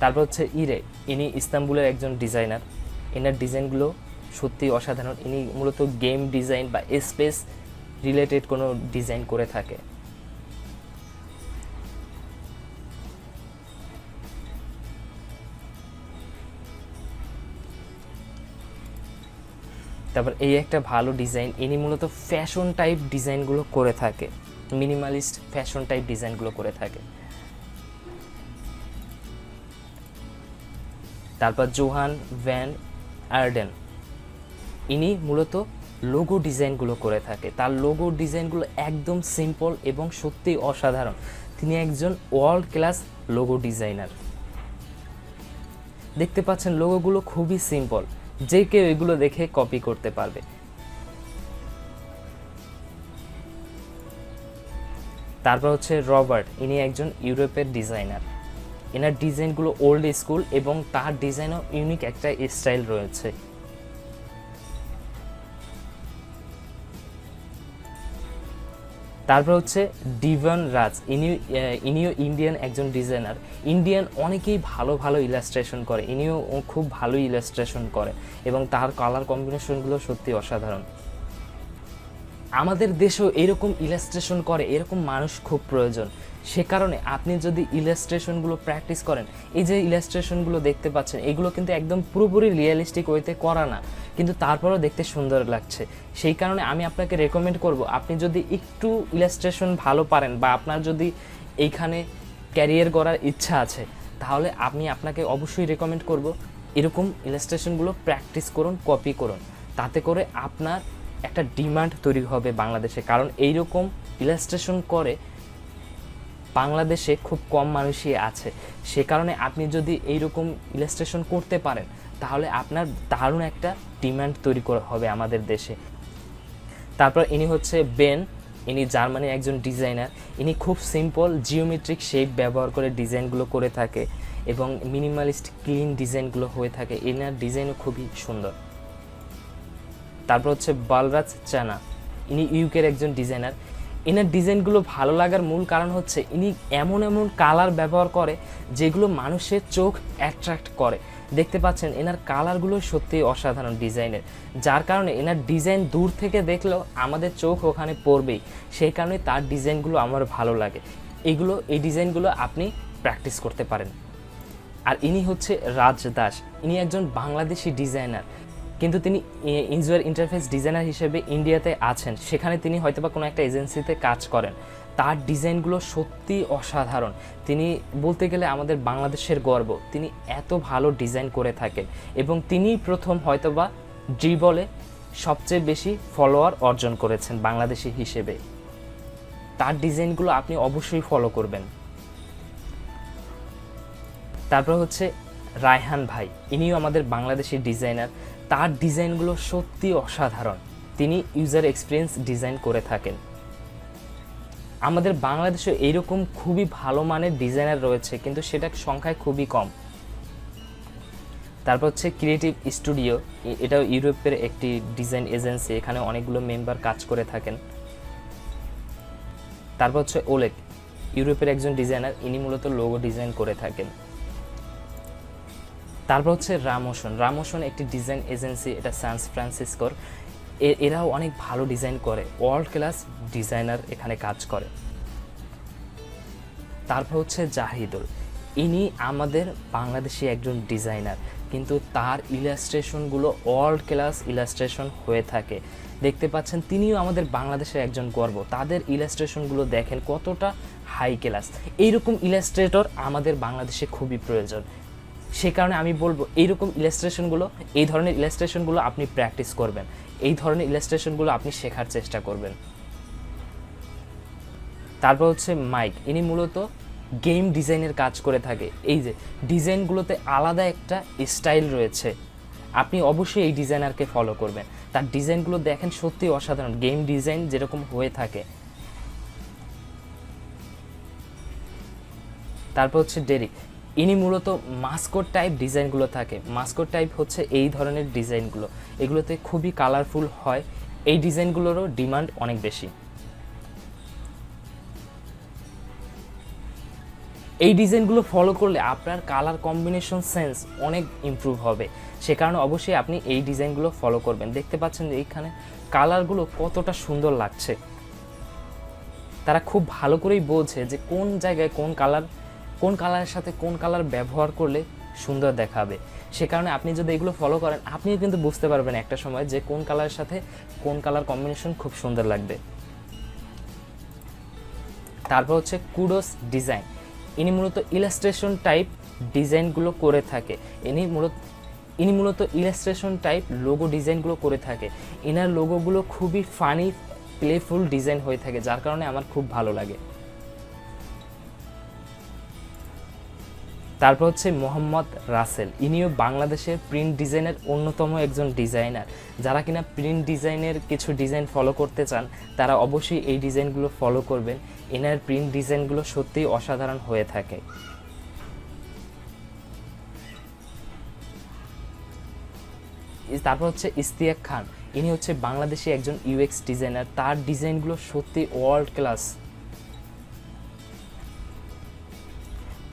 তারপর হচ্ছে ইরে, ইনি ইস্তাম্বুলের একজন ডিজাইনার, এনার ডিজাইনগুলো সত্যি অসাধারণ। ইনি মূলত গেম ডিজাইন বা স্পেস রিলেটেড কোনো ডিজাইন করে থাকে। তারপর এই একটা ভালো ডিজাইন, ইনি মূলত ফ্যাশন টাইপ ডিজাইনগুলো করে থাকে, মিনিমালিস্ট ফ্যাশন টাইপ ডিজাইনগুলো করে থাকে। তারপর জোহান ভ্যান আর্ডেন, ইনি মূলত লোগো ডিজাইনগুলো করে থাকে, তার লোগো ডিজাইনগুলো একদম সিম্পল এবং সত্যিই অসাধারণ। তিনি একজন ওয়ার্ল্ড ক্লাস লোগো ডিজাইনার। দেখতে পাচ্ছেন লোগোগুলো খুবই সিম্পল, যে কেউ এগুলো দেখে কপি করতে পারবে। তারপর হচ্ছে রবার্ট, ইনি একজন ইউরোপের ডিজাইনার। এনার ডিজাইনগুলো ওল্ড স্কুল এবং তার ডিজাইনও ইউনিক একটা স্টাইল রয়েছে। তারপর হচ্ছে ডিভান রাজ, ইনিও ইন্ডিয়ান একজন ডিজাইনার। ইন্ডিয়ান অনেকেই ভালো ভালো ইলাস্ট্রেশন করে, ইনিও খুব ভালো ইলাস্ট্রেশন করে এবং তার কালার কম্বিনেশনগুলো সত্যি অসাধারণ। আমাদের দেশেও এরকম ইলাস্ট্রেশন করে এরকম মানুষ খুব প্রয়োজন। সে কারণে আপনি যদি ইলাস্ট্রেশনগুলো প্র্যাকটিস করেন, এই যে ইলাস্ট্রেশনগুলো দেখতে পাচ্ছেন এগুলো কিন্তু একদম পুরোপুরি রিয়েলিস্টিক ওয়েতে করা না, কিন্তু তারপরেও দেখতে সুন্দর লাগছে। সেই কারণে আমি আপনাকে রেকমেন্ড করব, আপনি যদি একটু ইলাস্ট্রেশন ভালো পারেন বা আপনার যদি এইখানে ক্যারিয়ার করার ইচ্ছা আছে, তাহলে আমি আপনাকে অবশ্যই রেকমেন্ড করব এরকম ইলাস্ট্রেশনগুলো প্র্যাকটিস করুন, কপি করুন। তাতে করে আপনার একটা ডিমান্ড তৈরি হবে বাংলাদেশে, কারণ এইরকম ইলাস্ট্রেশন করে বাংলাদেশে খুব কম মানুষই আছে। সে কারণে আপনি যদি এইরকম ইলাস্ট্রেশন করতে পারেন তাহলে আপনার দারুণ একটা ডিমান্ড তৈরি হবে আমাদের দেশে। তারপর ইনি হচ্ছে বেন, ইনি জার্মানির একজন ডিজাইনার। ইনি খুব সিম্পল জিওমেট্রিক শেপ ব্যবহার করে ডিজাইনগুলো করে থাকে এবং মিনিমালিস্ট ক্লিন ডিজাইনগুলো হয়ে থাকে। এনার ডিজাইনও খুবই সুন্দর। তারপর হচ্ছে বালরাজ চানা, ইনি ইউকের একজন ডিজাইনার। এনার ডিজাইনগুলো ভালো লাগার মূল কারণ হচ্ছে ইনি এমন এমন কালার ব্যবহার করে যেগুলো মানুষের চোখ অ্যাট্রাক্ট করে। দেখতে পাচ্ছেন এনার কালারগুলো সত্যিই অসাধারণ ডিজাইনের, যার কারণে এনার ডিজাইন দূর থেকে দেখলেও আমাদের চোখ ওখানে পড়বেই। সেই কারণে তার ডিজাইনগুলো আমার ভালো লাগে। এই ডিজাইনগুলো আপনি প্র্যাকটিস করতে পারেন। আর ইনি হচ্ছে রাজ দাস, ইনি একজন বাংলাদেশি ডিজাইনার, কিন্তু তিনি ইউজার ইন্টারফেস ডিজাইনার হিসেবে ইন্ডিয়াতে আছেন। সেখানে তিনি হয়তোবা কোনো একটা এজেন্সিতে কাজ করেন। তার ডিজাইনগুলো সত্যি অসাধারণ। তিনি বলতে গেলে আমাদের বাংলাদেশের গর্ব। তিনি এত ভালো ডিজাইন করে থাকেন এবং তিনিই প্রথম হয়তোবা ড্রিবলে সবচেয়ে বেশি ফলোয়ার অর্জন করেছেন বাংলাদেশি হিসেবে। তার ডিজাইনগুলো আপনি অবশ্যই ফলো করবেন। তারপর হচ্ছে রায়হান ভাই, ইনিও আমাদের বাংলাদেশি ডিজাইনার। তার ডিজাইনগুলো সত্যি অসাধারণ। তিনি ইউজার এক্সপিরিয়েন্স ডিজাইন করে থাকেন। আমাদের বাংলাদেশে এইরকম খুবই ভালো মানের ডিজাইনার রয়েছে, কিন্তু সেটা সংখ্যায় খুবই কম। তারপর হচ্ছে ক্রিয়েটিভ স্টুডিও, এটাও ইউরোপের একটি ডিজাইন এজেন্সি, এখানে অনেকগুলো মেম্বার কাজ করে থাকেন। তারপর হচ্ছে ওলেক, ইউরোপের একজন ডিজাইনার, ইনি মূলত লোগো ডিজাইন করে থাকেন। তারপর হচ্ছে রামোশন একটি ডিজাইন এজেন্সি, এটা সান ফ্রান্সিসকোর। এরাও অনেক ভালো ডিজাইন করে, ওয়ার্ল্ড ক্লাস ডিজাইনার এখানে কাজ করে। তারপর হচ্ছে জাহিদুল, ইনি আমাদের বাংলাদেশি একজন ডিজাইনার, কিন্তু তার ইলাস্ট্রেশনগুলো ওয়ার্ল্ড ক্লাস ইলাস্ট্রেশন হয়ে থাকে। দেখতে পাচ্ছেন তিনিও আমাদের বাংলাদেশের একজন গর্ব। তাদের ইলাস্ট্রেশনগুলো দেখেন কতটা হাই ক্লাস। এইরকম ইলাস্ট্রেটর আমাদের বাংলাদেশে খুবই প্রয়োজন। সে কারণে আমি বলবো এইরকম এই ধরনের ইলাস্ট্রেশনগুলো আপনি প্র্যাকটিস করবেন, এই ধরনের ইলাস্ট্রেশনগুলো আপনি শেখার চেষ্টা করবেন। তারপর হচ্ছে মাইক, ইনি মূলত গেম ডিজাইনের কাজ করে থাকে। এই যে ডিজাইনগুলোতে আলাদা একটা স্টাইল রয়েছে, আপনি অবশ্যই এই ডিজাইনারকে ফলো করবেন। তার ডিজাইনগুলো দেখেন সত্যি অসাধারণ, গেম ডিজাইন যেরকম হয়ে থাকে। তারপর হচ্ছে ডেরিক, ইনি মূলত মাস্কট টাইপ ডিজাইনগুলো থাকে। মাস্কট টাইপ হচ্ছে এই ধরনের ডিজাইনগুলো, এগুলোতে খুবই কালারফুল হয়। এই ডিজাইনগুলোরও ডিমান্ড অনেক বেশি। এই ডিজাইনগুলো ফলো করলে আপনার কালার কম্বিনেশন সেন্স অনেক ইমপ্রুভ হবে। সে কারণে অবশ্যই আপনি এই ডিজাইনগুলো ফলো করবেন। দেখতে পাচ্ছেন যে এইখানে কালারগুলো কতটা সুন্দর লাগছে। তারা খুব ভালো করেই বোঝে যে কোন জায়গায় কোন কালারের সাথে কোন কালার ব্যবহার করলে সুন্দর দেখাবে। সে কারণে আপনি যদি এগুলো ফলো করেন, আপনিও কিন্তু বুঝতে পারবেন একটা সময় যে কোন কালারের সাথে কোন কালার কম্বিনেশন খুব সুন্দর লাগবে। তারপর হচ্ছে কুডোস ডিজাইন, ইনি মূলত ইলাস্ট্রেশন টাইপ ডিজাইনগুলো করে থাকে। ইনি মূলত ইলাস্ট্রেশন টাইপ লোগো ডিজাইনগুলো করে থাকে। ইনার লোগোগুলো খুবই ফানি প্লেফুল ডিজাইন হয়ে থাকে, যার কারণে আমার খুব ভালো লাগে। তারপর হচ্ছে মোহাম্মদ রাসেল, ইনিও বাংলাদেশের প্রিন্ট ডিজাইনের অন্যতম একজন ডিজাইনার। যারা কিনা প্রিন্ট ডিজাইনের কিছু ডিজাইন ফলো করতে চান তারা অবশ্যই এই ডিজাইনগুলো ফলো করবেন। এনার প্রিন্ট ডিজাইনগুলো সত্যিই অসাধারণ হয়ে থাকে। তারপর হচ্ছে ইশতিয়াক খান, ইনি হচ্ছে বাংলাদেশি একজন ইউএক্স ডিজাইনার। তার ডিজাইনগুলো সত্যি ওয়ার্ল্ড ক্লাস।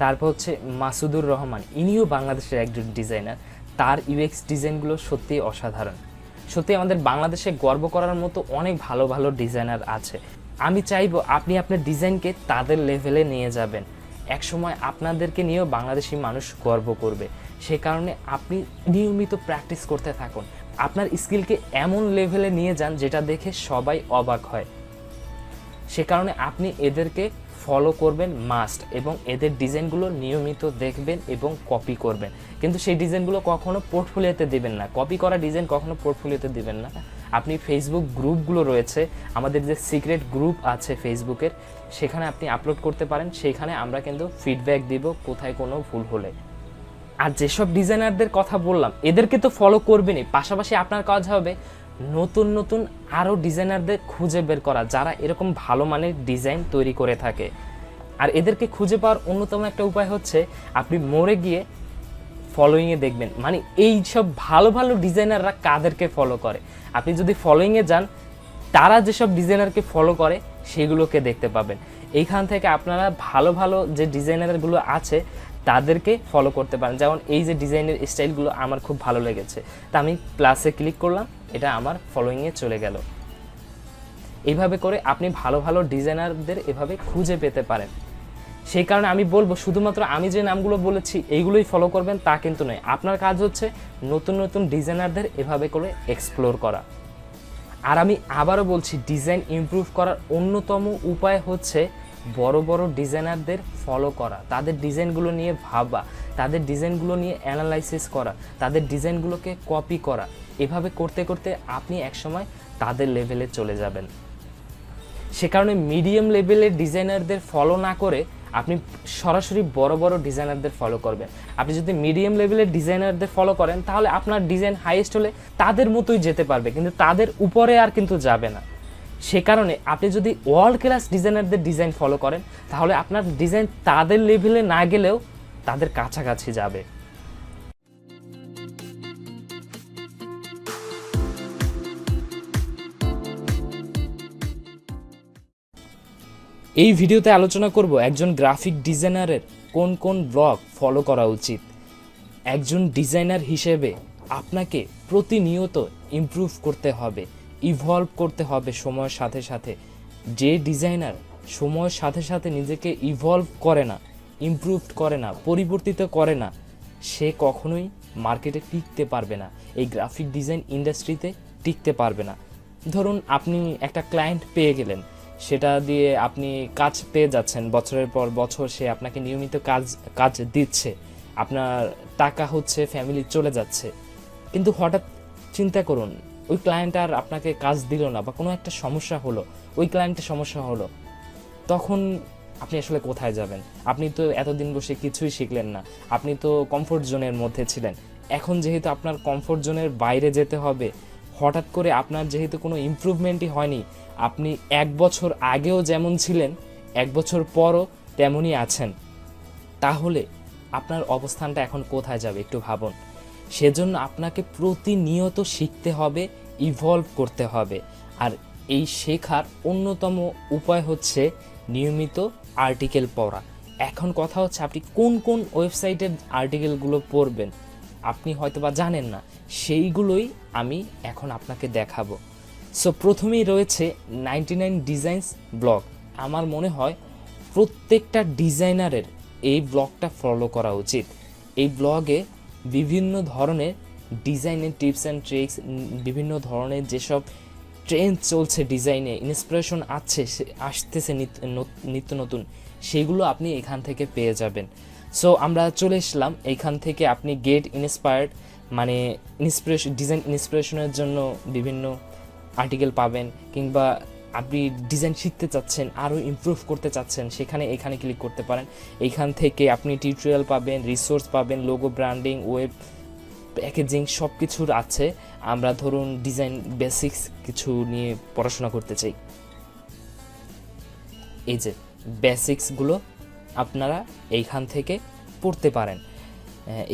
তারপর হচ্ছে মাসুদুর রহমান, ইনিও বাংলাদেশের একজন ডিজাইনার। তার ইউএক্স ডিজাইনগুলো সত্যি অসাধারণ। সত্যি আমাদের বাংলাদেশে গর্ব করার মতো অনেক ভালো ভালো ডিজাইনার আছে। আমি চাইবো আপনি আপনার ডিজাইনকে তাদের লেভেলে নিয়ে যাবেন। একসময় আপনাদেরকে নিয়েও বাংলাদেশি মানুষ গর্ব করবে। সে কারণে আপনি নিয়মিত প্র্যাকটিস করতে থাকুন, আপনার স্কিলকে এমন লেভেলে নিয়ে যান যেটা দেখে সবাই অবাক হয়। সে কারণে আপনি এদেরকে ফলো করবেন মাস্ট, এবং এদের ডিজাইনগুলো নিয়মিত দেখবেন এবং কপি করবেন। কিন্তু সেই ডিজাইনগুলো কখনো পোর্টফোলিওতে দেবেন না, কপি করা ডিজাইন কখনো পোর্টফোলিওতে দেবেন না। আপনি ফেসবুক গ্রুপগুলো রয়েছে, আমাদের যে সিক্রেট গ্রুপ আছে ফেসবুকের, সেখানে আপনি আপলোড করতে পারেন। সেইখানে আমরা কিন্তু ফিডব্যাক দিব কোথায় কোনো ভুল হলে। আর যেসব ডিজাইনারদের কথা বললাম এদেরকে তো ফলো করবেনই, পাশাপাশি আপনার কাজ হবে নতুন নতুন আরও ডিজাইনারদের খুঁজে বের করা যারা এরকম ভালো মানের ডিজাইন তৈরি করে থাকে। আর এদেরকে খুঁজে পাওয়ার অন্যতম একটা উপায় হচ্ছে আপনি মোড়ে গিয়ে ফলোয়িংয়ে দেখবেন, মানে এই সব ভালো ভালো ডিজাইনাররা কাদেরকে ফলো করে। আপনি যদি ফলোয়িংয়ে যান, তারা যেসব ডিজাইনারকে ফলো করে সেগুলোকে দেখতে পাবেন। এইখান থেকে আপনারা ভালো ভালো যে ডিজাইনারগুলো আছে তাদেরকে ফলো করতে পারেন। যেমন এই যে ডিজাইনের স্টাইলগুলো আমার খুব ভালো লেগেছে, তা আমি প্লাসে ক্লিক করলাম, এটা আমার ফলোয়িংয়ে চলে গেল। এইভাবে করে আপনি ভালো ভালো ডিজাইনারদের এভাবে খুঁজে পেতে পারেন। সেই কারণে আমি বলবো শুধুমাত্র আমি যে নামগুলো বলেছি এইগুলোই ফলো করবেন তা কিন্তু নয়। আপনার কাজ হচ্ছে নতুন নতুন ডিজাইনারদের এভাবে করে এক্সপ্লোর করা। আর আমি আবারও বলছি, ডিজাইন ইমপ্রুভ করার অন্যতম উপায় হচ্ছে বড় বড় ডিজাইনারদের ফলো করা, তাদের ডিজাইনগুলো নিয়ে ভাবা, তাদের ডিজাইনগুলো নিয়ে অ্যানালাইসিস করা, তাদের ডিজাইনগুলোকে কপি করা। এভাবে করতে করতে আপনি একসময় তাদের লেভেলে চলে যাবেন। সে কারণে মিডিয়াম লেভেলের ডিজাইনারদের ফলো না করে আপনি সরাসরি বড় বড় ডিজাইনারদের ফলো করবেন। আপনি যদি মিডিয়াম লেভেলের ডিজাইনারদের ফলো করেন তাহলে আপনার ডিজাইন হাইয়েস্ট হলে তাদের মতোই যেতে পারবে, কিন্তু তাদের উপরে আর কিন্তু যাবে না। সে কারণে আপনি যদি ওয়ার্ল্ড ক্লাস ডিজাইনারদের ডিজাইন ফলো করেন তাহলে আপনার ডিজাইন তাদের লেভেলে না গেলেও তাদের কাছাকাছি যাবে। এই ভিডিওতে আলোচনা করব একজন গ্রাফিক ডিজাইনারের কোন কোন ব্লগ ফলো করা উচিত। একজন ডিজাইনার হিসেবে আপনাকে প্রতিনিয়ত ইমপ্রুভ করতে হবে, ইভলভ করতে হবে সময়ের সাথে সাথে। যে ডিজাইনার সময়ের সাথে সাথে নিজেকে ইভলভ করে না, ইমপ্রুভ করে না, পরিবর্তিত করে না, সে কখনোই মার্কেটে টিকতে পারবে না, এই গ্রাফিক ডিজাইন ইন্ডাস্ট্রিতে টিকতে পারবে না। ধরুন আপনি একটা ক্লায়েন্ট পেয়ে গেলেন, সেটা দিয়ে আপনি কাজ পেয়ে যাচ্ছেন, বছরের পর বছর সে আপনাকে নিয়মিত কাজ দিচ্ছে, আপনার টাকা হচ্ছে, ফ্যামিলি চলে যাচ্ছে। কিন্তু হঠাৎ চিন্তা করুন ওই ক্লায়েন্ট আর আপনাকে কাজ দিল না, বা কোনো একটা সমস্যা হলো, ওই ক্লায়েন্টের সমস্যা হলো, তখন আপনি আসলে কোথায় যাবেন? আপনি তো এতদিন বসে কিছুই শিখলেন না, আপনি তো কমফোর্ট জোনের মধ্যে ছিলেন। এখন যেহেতু আপনার কমফোর্ট জোনের বাইরে যেতে হবে, হঠাৎ করে আপনার যেহেতু কোনো ইমপ্রুভমেন্টই হয়নি, আপনি 1 বছর আগেও যেমন ছিলেন 1 বছর পরও তেমনই আছেন, তাহলে আপনার অবস্থানটা এখন কোথায় যাবে একটু ভাবুন। সেজন্য আপনাকে প্রতিনিয়ত শিখতে হবে, ইভলভ করতে হবে। আর এই শেখার অন্যতম উপায় হচ্ছে নিয়মিত আর্টিকেল পড়া। এখন কথা হচ্ছে আপনি কোন কোন ওয়েবসাইটের আর্টিকেলগুলো পড়বেন আপনি হয়তোবা জানেন না, সেইগুলোই আমি এখন আপনাকে দেখাবো। সো প্রথমেই রয়েছে 99 ডিজাইনস ব্লগ। আমার মনে হয় প্রত্যেকটা ডিজাইনারের এই ব্লগটা ফলো করা উচিত। এই ব্লগে বিভিন্ন ধরনের ডিজাইনের টিপস অ্যান্ড ট্রিক্স, বিভিন্ন ধরনের যেসব ট্রেন্ড চলছে ডিজাইনে, ইন্সপিরেশন আসতেছে নিত্য নতুন, সেগুলো আপনি এখান থেকে পেয়ে যাবেন। সো আমরা চলে এসলাম এইখান থেকে আপনি গেট ইন্সপায়ার্ড, মানে ডিজাইন ইন্সপিরেশনের জন্য বিভিন্ন আর্টিকেল পাবেন, কিংবা আপনি ডিজাইন শিখতে চাচ্ছেন, আরও ইমপ্রুভ করতে চাচ্ছেন, সেখানে এখানে ক্লিক করতে পারেন। এইখান থেকে আপনি টিউটোরিয়াল পাবেন, রিসোর্স পাবেন, লোগো, ব্র্যান্ডিং, ওয়েব প্যাকেজিং সব কিছুর আছে। আমরা ধরুন ডিজাইন বেসিক্স কিছু নিয়ে পড়াশোনা করতে চাই, এই যে বেসিক্সগুলো আপনারা এইখান থেকে পড়তে পারেন।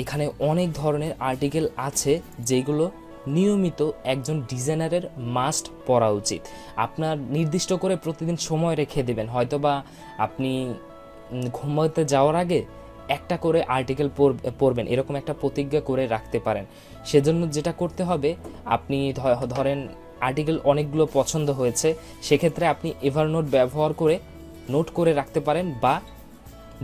এখানে অনেক ধরনের আর্টিকেল আছে যেগুলো নিয়মিত একজন ডিজাইনারের মাস্ট পড়া উচিত। আপনার নির্দিষ্ট করে প্রতিদিন সময় রেখে দেবেন, হয়তোবা আপনি ঘুমাতে যাওয়ার আগে একটা করে আর্টিকেল পড়বেন, এরকম একটা প্রতিজ্ঞা করে রাখতে পারেন। সেজন্য যেটা করতে হবে, আপনি ধরেন আর্টিকেল অনেকগুলো পছন্দ হয়েছে, সেক্ষেত্রে আপনি এভারনোট ব্যবহার করে নোট করে রাখতে পারেন বা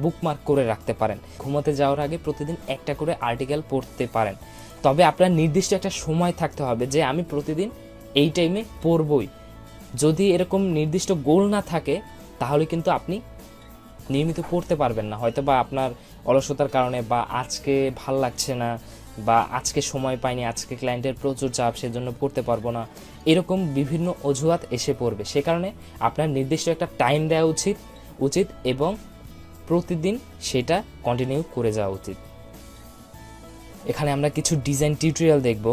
বুকমার্ক করে রাখতে পারেন। ঘুমাতে যাওয়ার আগে প্রতিদিন একটা করে আর্টিকেল পড়তে পারেন, তবে আপনার নির্দিষ্ট একটা সময় থাকতে হবে যে আমি প্রতিদিন এই টাইমে পড়বই। যদি এরকম নির্দিষ্ট গোল না থাকে তাহলে কিন্তু আপনি নিয়মিত পড়তে পারবেন না, হয়তো বা আপনার অলসতার কারণে, বা আজকে ভাল লাগছে না, বা আজকে সময় পাইনি, আজকে ক্লায়েন্টের প্রচুর চাপ, সেজন্য পড়তে পারবো না, এরকম বিভিন্ন অজুহাত এসে পড়বে। সে কারণে আপনার নির্দিষ্ট একটা টাইম দেওয়া উচিত এবং প্রতিদিন সেটা কন্টিনিউ করে যাওয়া উচিত। এখানে আমরা কিছু ডিজাইন টিউটোরিয়াল দেখব।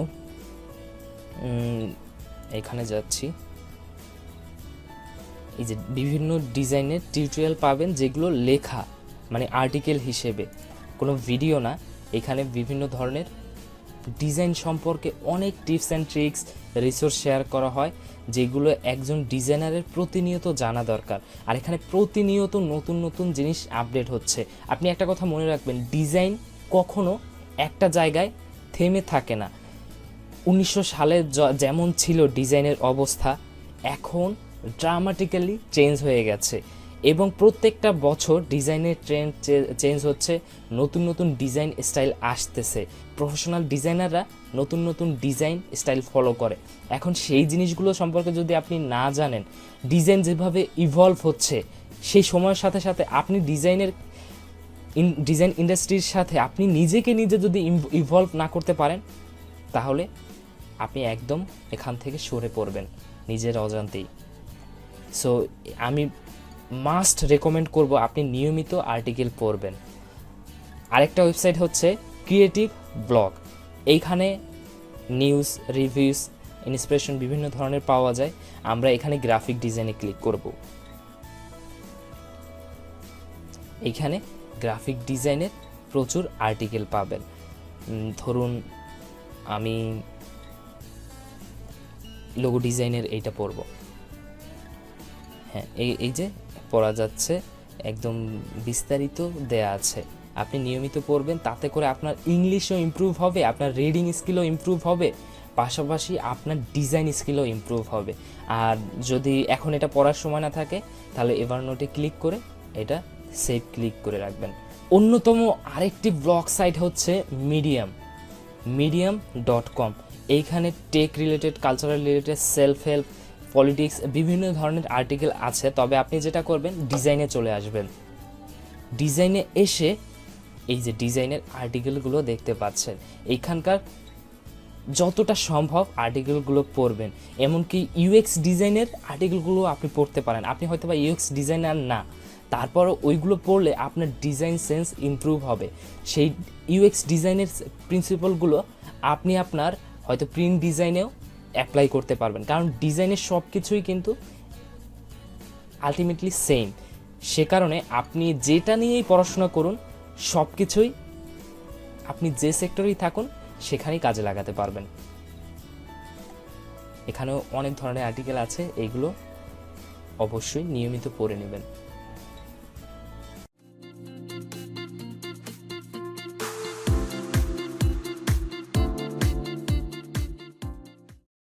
এখানে যাচ্ছি, এই যে বিভিন্ন ডিজাইনের টিউটোরিয়াল পাবেন যেগুলো লেখা, মানে আর্টিকেল হিসেবে, কোনো ভিডিও না। এখানে বিভিন্ন ধরনের ডিজাইন সম্পর্কে অনেক tips and tricks, resource share করা হয় যেগুলো একজন ডিজাইনারের প্রতিনিয়ত জানা দরকার। আর এখানে প্রতিনিয়ত নতুন নতুন জিনিস আপডেট হচ্ছে। আপনি একটা কথা মনে রাখবেন, ডিজাইন কখনো একটা জায়গায় থেমে থাকে না। 1900 সালে যেমন ছিল ডিজাইনের অবস্থা, এখন ড্রামাটিক্যালি চেঞ্জ হয়ে গেছে এবং প্রত্যেকটা বছর ডিজাইনের ট্রেন্ড চেঞ্জ হচ্ছে, নতুন নতুন ডিজাইন স্টাইল আসতেছে, প্রফেশনাল ডিজাইনাররা নতুন নতুন ডিজাইন স্টাইল ফলো করে। এখন সেই জিনিসগুলো সম্পর্কে যদি আপনি না জানেন, ডিজাইন যেভাবে ইভলভ হচ্ছে, সেই সময়ের সাথে সাথে আপনি ডিজাইন ইন্ডাস্ট্রির সাথে আপনি নিজেকে নিজে যদি ইভলভ না করতে পারেন, তাহলে আপনি একদম এখান থেকে সরে পড়বেন নিজের অজান্তেই। সো আমি মাস্ট রেকমেন্ড করব আপনি নিয়মিত আর্টিকেল পড়বেন। আরেকটা ওয়েবসাইট হচ্ছে ক্রিয়েটিভ ব্লগ। এইখানে নিউজ, রিভিউস, ইন্সপিরেশন বিভিন্ন ধরনের পাওয়া যায়। আমরা এখানে গ্রাফিক ডিজাইনে ক্লিক করব। এইখানে গ্রাফিক ডিজাইনের প্রচুর আর্টিকেল পাবেন। ধরুন আমি লোগো ডিজাইনের এইটা পড়ব। হ্যাঁ, এই যে পড়া যাচ্ছে, একদম বিস্তারিত দেয়া আছে। আপনি নিয়মিত পড়বেন, তাতে করে আপনার ইংলিশও ইমপ্রুভ হবে, আপনার রিডিং স্কিলও ইমপ্রুভ হবে, পাশাপাশি আপনার ডিজাইন স্কিলও ইমপ্রুভ হবে। আর যদি এখন এটা পড়ার সময় না থাকে, তাহলে এভারনোটে ক্লিক করে এটা সেভ ক্লিক করে রাখবেন। অন্যতম আরেকটি ব্লগ সাইট হচ্ছে medium.com। এইখানে tech related, cultural related, self help, politics বিভিন্ন ধরনের আর্টিকেল আছে। তবে আপনি যেটা করবেন, ডিজাইনে চলে আসবেন। ডিজাইনে এসে এই যে ডিজাইনের আর্টিকেলগুলো দেখতে পাচ্ছেন, এইখানকার যতটা সম্ভব আর্টিকেলগুলো পড়বেন। এমনকি ইউএক্স ডিজাইনের আর্টিকেলগুলো আপনি পড়তে পারেন। আপনি হয়তো বা ইউএক্স ডিজাইনার না, তারপরও ওইগুলো পড়লে আপনার ডিজাইন সেন্স ইমপ্রুভ হবে। সেই ইউএক্স ডিজাইনের প্রিন্সিপালগুলো আপনি আপনার হয়তো প্রিন্ট ডিজাইনেও অ্যাপ্লাই করতে পারবেন, কারণ ডিজাইনের সব কিছুই কিন্তু আলটিমেটলি সেম। সে কারণে আপনি যেটা নিয়েই পড়াশোনা করুন, সব কিছুই আপনি যে সেক্টরেই থাকুন সেখানেই কাজে লাগাতে পারবেন। এখানেও অনেক ধরনের আর্টিকেল আছে, এইগুলো অবশ্যই নিয়মিত পড়ে নেবেন।